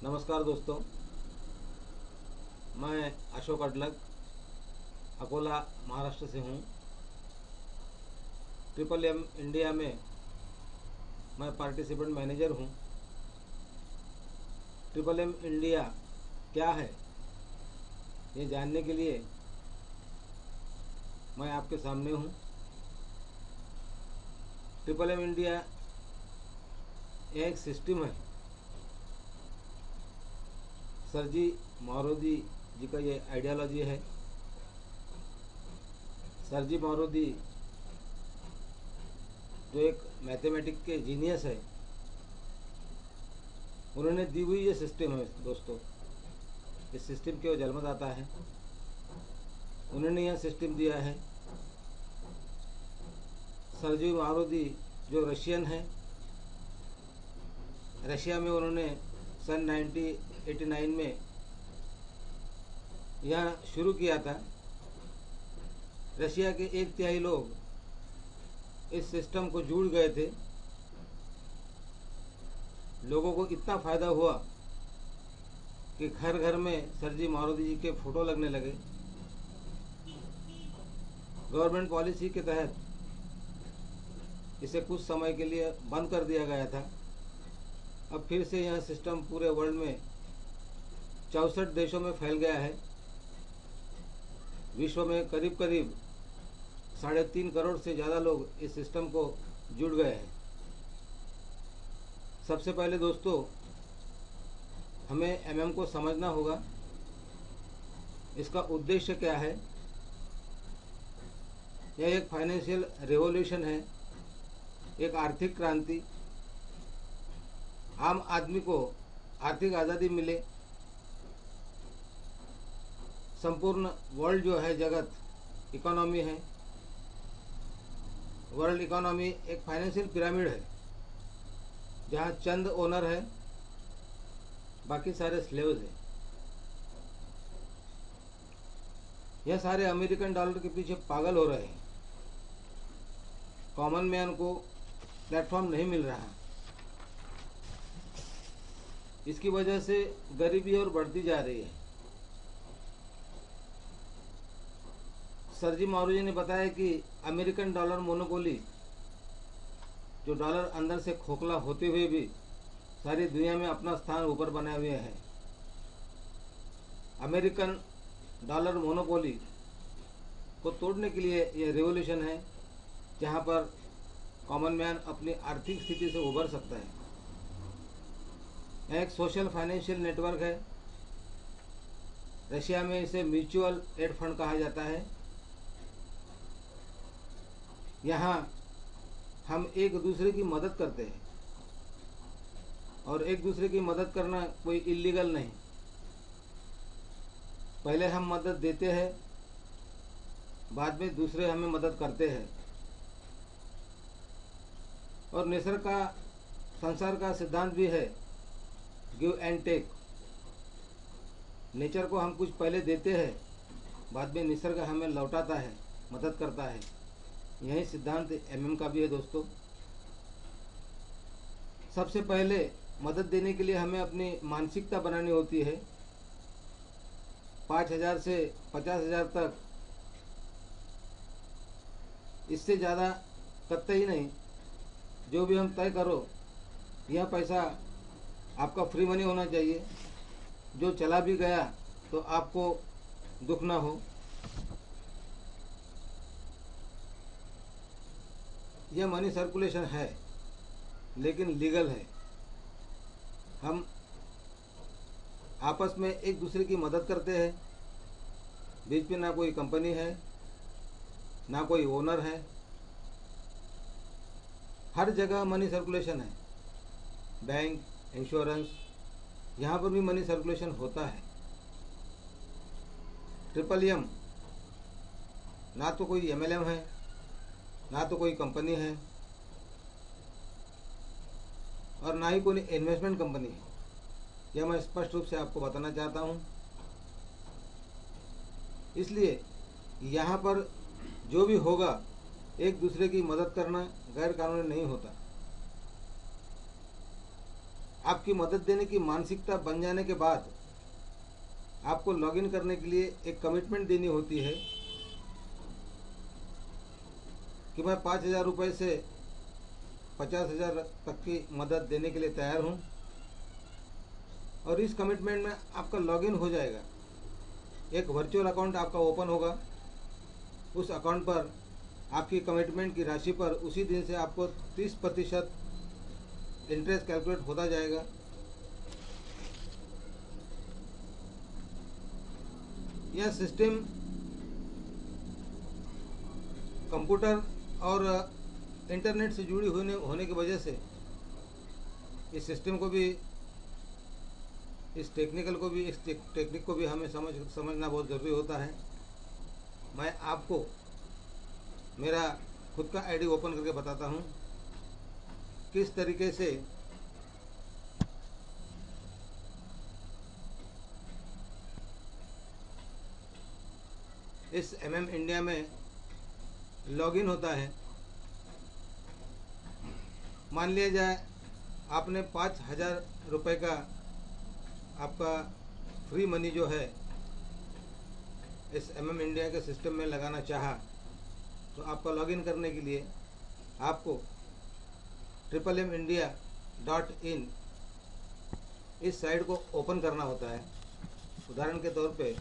नमस्कार दोस्तों, मैं अशोक अडलग अकोला महाराष्ट्र से हूँ। ट्रिपल एम इंडिया में मैं पार्टिसिपेंट मैनेजर हूँ। ट्रिपल एम इंडिया क्या है ये जानने के लिए मैं आपके सामने हूँ। ट्रिपल एम इंडिया एक सिस्टम है। सर जी मारोदी जी का ये आइडियोलॉजी है। सर जी मारोदी जो एक मैथमेटिक के जीनियस है, उन्होंने दी हुई ये सिस्टम है दोस्तों। इस सिस्टम के वो जन्मदाता है, उन्होंने यह सिस्टम दिया है। सर जी मारोदी जो रशियन है, रशिया में उन्होंने सन 1989 में यह शुरू किया था। रशिया के 1/3 लोग इस सिस्टम को जुड़ गए थे। लोगों को इतना फ़ायदा हुआ कि घर घर में सर जी मारोदी जी के फ़ोटो लगने लगे। गवर्नमेंट पॉलिसी के तहत इसे कुछ समय के लिए बंद कर दिया गया था। अब फिर से यह सिस्टम पूरे वर्ल्ड में 64 देशों में फैल गया है। विश्व में करीब करीब 3.5 करोड़ से ज़्यादा लोग इस सिस्टम को जुड़ गए हैं। सबसे पहले दोस्तों, हमें एमएम को समझना होगा। इसका उद्देश्य क्या है? यह एक फाइनेंशियल रिवॉल्यूशन है, एक आर्थिक क्रांति। आम आदमी को आर्थिक आज़ादी मिले। संपूर्ण वर्ल्ड जो है, जगत इकोनॉमी है। वर्ल्ड इकोनॉमी एक फाइनेंशियल पिरामिड है, जहाँ चंद ओनर है, बाकी सारे स्लेव्स हैं। यह सारे अमेरिकन डॉलर के पीछे पागल हो रहे हैं। कॉमन मैन को प्लेटफॉर्म नहीं मिल रहा। इसकी वजह से गरीबी और बढ़ती जा रही है। सर जी मारोदी ने बताया कि अमेरिकन डॉलर मोनोपोली, जो डॉलर अंदर से खोखला होते हुए भी सारी दुनिया में अपना स्थान ऊपर बनाए हुए है। अमेरिकन डॉलर मोनोपोली को तोड़ने के लिए यह रिवॉल्यूशन है, जहां पर कॉमन मैन अपनी आर्थिक स्थिति से उभर सकता है। यह एक सोशल फाइनेंशियल नेटवर्क है। रशिया में इसे म्यूचुअल एड फंड कहा जाता है। यहाँ हम एक दूसरे की मदद करते हैं, और एक दूसरे की मदद करना कोई इलीगल नहीं। पहले हम मदद देते हैं, बाद में दूसरे हमें मदद करते हैं। और निसर्ग का, संसार का सिद्धांत भी है, गिव एंड टेक। नेचर को हम कुछ पहले देते हैं, बाद में निसर्ग हमें लौटाता है, मदद करता है। यही सिद्धांत एमएम का भी है दोस्तों। सबसे पहले मदद देने के लिए हमें अपनी मानसिकता बनानी होती है। 5,000 से 50,000 तक, इससे ज़्यादा कतई नहीं। जो भी हम तय करो, यह पैसा आपका फ्री मनी होना चाहिए। जो चला भी गया तो आपको दुख ना हो। यह मनी सर्कुलेशन है, लेकिन लीगल है। हम आपस में एक दूसरे की मदद करते हैं। बीच में ना कोई कंपनी है, ना कोई ओनर है। हर जगह मनी सर्कुलेशन है। बैंक, इंश्योरेंस, यहाँ पर भी मनी सर्कुलेशन होता है। ट्रिपल एम ना तो कोई एमएलएम है, ना तो कोई कंपनी है, और ना ही कोई इन्वेस्टमेंट कंपनी है। यह मैं स्पष्ट रूप से आपको बताना चाहता हूँ। इसलिए यहाँ पर जो भी होगा, एक दूसरे की मदद करना गैर कानूनी नहीं होता। आपकी मदद देने की मानसिकता बन जाने के बाद आपको लॉगिन करने के लिए एक कमिटमेंट देनी होती है कि मैं 5,000 रुपये से 50,000 तक की मदद देने के लिए तैयार हूँ। और इस कमिटमेंट में आपका लॉगिन हो जाएगा, एक वर्चुअल अकाउंट आपका ओपन होगा। उस अकाउंट पर आपकी कमिटमेंट की राशि पर उसी दिन से आपको 30% इंटरेस्ट कैलकुलेट होता जाएगा। यह सिस्टम कंप्यूटर और इंटरनेट से जुड़ी होने की वजह से इस सिस्टम को भी, इस टेक्निक को भी हमें समझना बहुत ज़रूरी होता है। मैं आपको मेरा खुद का आईडी ओपन करके बताता हूँ किस तरीके से इस इंडिया में लॉगिन होता है। मान लिया जाए आपने 5,000 रुपये का आपका फ्री मनी जो है इस इंडिया के सिस्टम में लगाना चाहा, तो आपका लॉगिन करने के लिए आपको MMMindia.in इस साइट को ओपन करना होता है। उदाहरण के तौर पे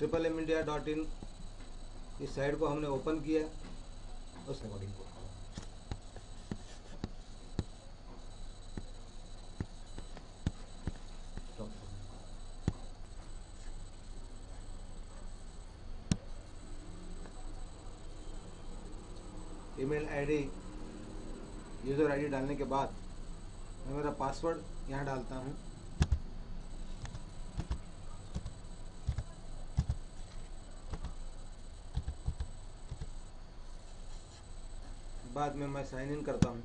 MMMindia.in इस साइट को हमने ओपन किया। उस रिकॉर्डिंग को ईमेल आईडी, यूज़र आईडी डालने के बाद मैं मेरा पासवर्ड यहाँ डालता हूँ। बाद में मैं साइन इन करता हूँ।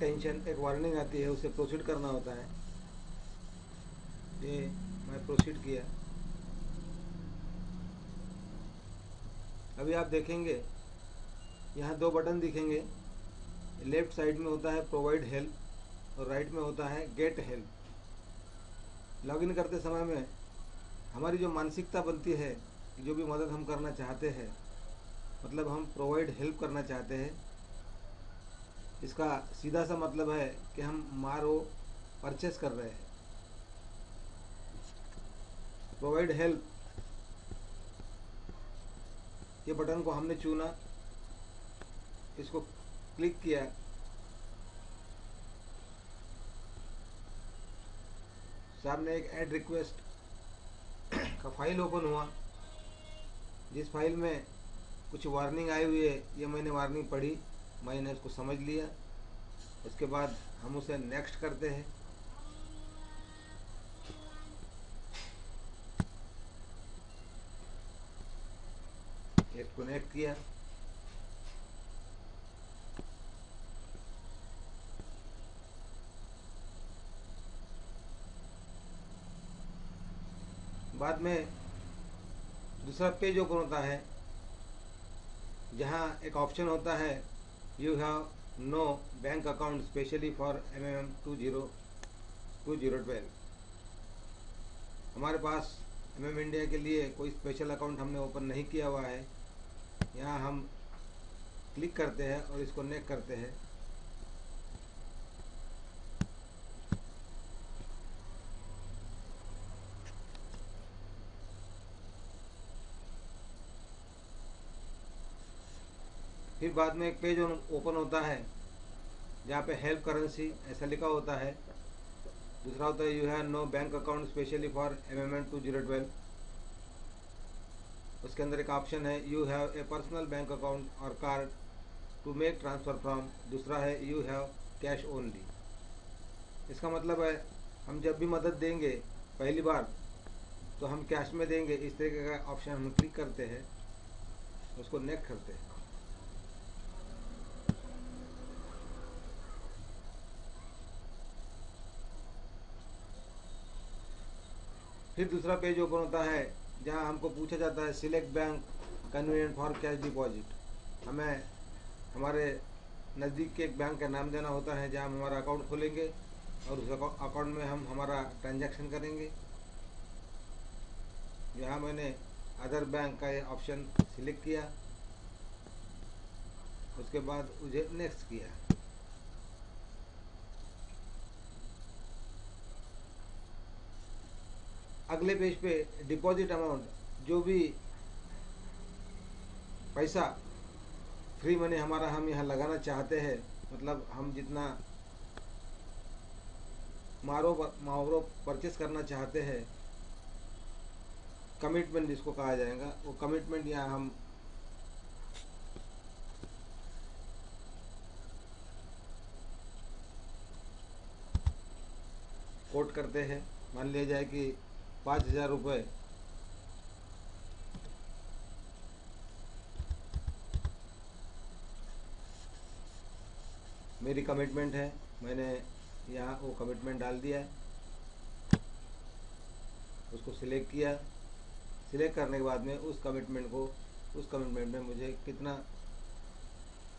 टेंशन एक वार्निंग आती है, उसे प्रोसीड करना होता है। ये मैं प्रोसीड किया। अभी आप देखेंगे यहाँ दो बटन दिखेंगे। लेफ्ट साइड में होता है प्रोवाइड हेल्प और राइट में होता है गेट हेल्प। लॉगिन करते समय में हमारी जो मानसिकता बनती है, जो भी मदद हम करना चाहते हैं, मतलब हम प्रोवाइड हेल्प करना चाहते हैं, इसका सीधा सा मतलब है कि हम मारो परचेस कर रहे हैं। प्रोवाइड हेल्प, ये बटन को हमने चुना, इसको क्लिक किया, सामने एक ऐड रिक्वेस्ट का फाइल ओपन हुआ, जिस फाइल में कुछ वार्निंग आई हुई है। ये मैंने वार्निंग पढ़ी, मैंने इसको समझ लिया। उसके बाद हम उसे नेक्स्ट करते हैं। कनेक्ट किया, बाद में दूसरा पेज ओपन होता है, जहाँ एक ऑप्शन होता है you have no bank account specially for MM2012। हमारे पास इंडिया के लिए कोई स्पेशल अकाउंट हमने ओपन नहीं किया हुआ है। यहाँ हम क्लिक करते हैं और इसको नेक्स्ट करते हैं। फिर बाद में एक पेज ओपन होता है जहाँ पे हेल्प करेंसी ऐसा लिखा होता है। दूसरा होता है you have no bank account specially for amendment 2012। उसके अंदर एक ऑप्शन है you have a personal bank account और card to make transfer from. दूसरा है यू हैव कैश ओनली। इसका मतलब है हम जब भी मदद देंगे पहली बार तो हम कैश में देंगे। इस तरीके का ऑप्शन हम क्लिक करते हैं, उसको नेक्स्ट करते हैं। फिर दूसरा पेज ओपन होता है जहां हमको पूछा जाता है select bank convenient for cash deposit. हमें हमारे नज़दीक के एक बैंक का नाम देना होता है जहां हम हमारा अकाउंट खोलेंगे और उस अकाउंट में हम हमारा ट्रांजैक्शन करेंगे। यहाँ मैंने अदर बैंक का ये ऑप्शन सिलेक्ट किया, उसके बाद मुझे नेक्स्ट किया। अगले पेज पे डिपॉजिट अमाउंट, जो भी पैसा फ्री मनी हमारा हम यहाँ लगाना चाहते हैं, मतलब हम जितना मावरो परचेस करना चाहते हैं, कमिटमेंट जिसको कहा जाएगा, वो कमिटमेंट यहाँ हम कोट करते हैं। मान लिया जाए कि 5,000 रुपये मेरी कमिटमेंट है। मैंने यहाँ वो कमिटमेंट डाल दिया है, उसको सिलेक्ट किया। सिलेक्ट करने के बाद में उस कमिटमेंट में मुझे कितना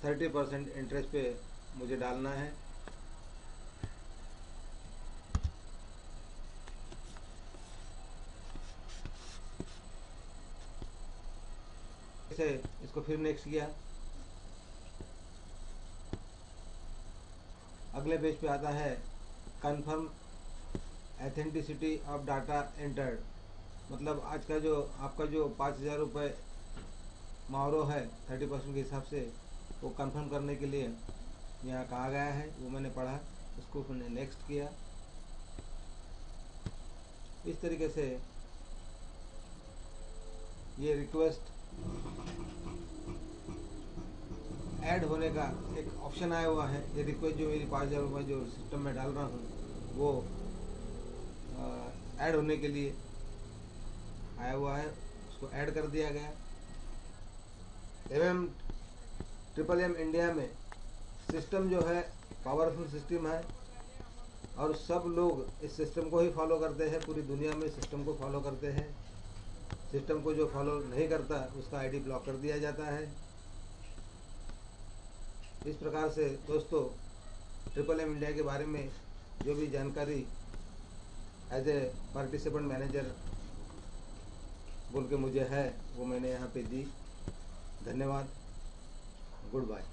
30% इंटरेस्ट पे मुझे डालना है। इसको फिर नेक्स्ट किया। अगले पेज पे आता है कंफर्म एथेंटिसिटी ऑफ डाटा एंटर्ड। मतलब आज का जो आपका जो 5,000 रुपये मावरो है 30% के हिसाब से, वो कंफर्म करने के लिए यहाँ कहा गया है, वो मैंने पढ़ा, उसको मैंने नेक्स्ट किया। इस तरीके से ये रिक्वेस्ट ऐड होने का एक ऑप्शन आया हुआ है। ये रिक्वेस्ट जो मेरी 5,000 रुपये जो सिस्टम में डाल रहा हूँ वो ऐड होने के लिए आया हुआ है, उसको ऐड कर दिया गया। MMMM इंडिया में सिस्टम जो है पावरफुल सिस्टम है और सब लोग इस सिस्टम को ही फॉलो करते हैं। पूरी दुनिया में सिस्टम को फॉलो करते हैं। सिस्टम को जो फॉलो नहीं करता उसका आईडी ब्लॉक कर दिया जाता है। इस प्रकार से दोस्तों MMM इंडिया के बारे में जो भी जानकारी एज ए पार्टिसिपेंट मैनेजर बोल के मुझे है वो मैंने यहाँ पे दी। धन्यवाद, गुड बाय।